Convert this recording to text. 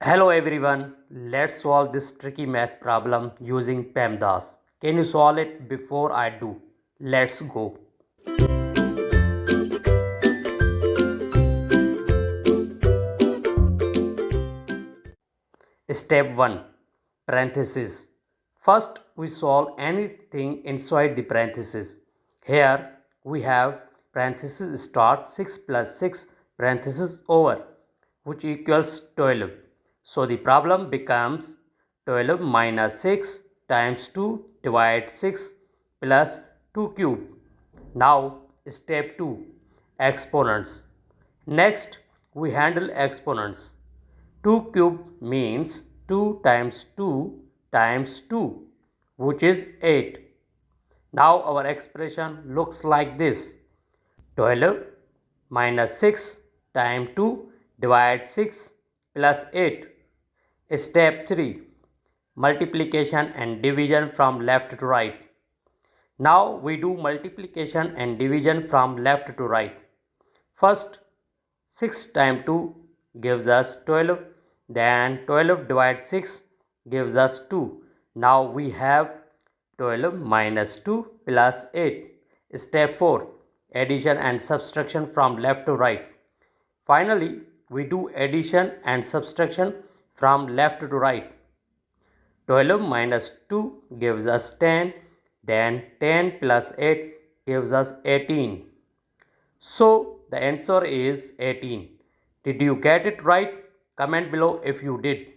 Hello everyone, let's solve this tricky math problem using PEMDAS. Can you solve it before I do? Let's go. Step 1. Parentheses. First we solve anything inside the parentheses. Here we have parentheses start 6 plus 6 parentheses over which equals 12. So the problem becomes 12 minus 6 times 2 divide 6 plus 2 cube. Now step 2. Exponents. Next we handle exponents. 2 cube means 2 times 2 times 2 which is 8. Now our expression looks like this. 12 minus 6 times 2 divide 6 plus 8. Step 3. Multiplication and division from left to right. Now we do multiplication and division from left to right. First 6 times 2 gives us 12, then 12 divided 6 gives us 2. Now we have 12 minus 2 plus 8. Step 4. Addition and subtraction from left to right. Finally, we do addition and subtraction from left to right. 12 minus 2 gives us 10, then 10 plus 8 gives us 18. So the answer is 18. Did you get it right? Comment below if you did.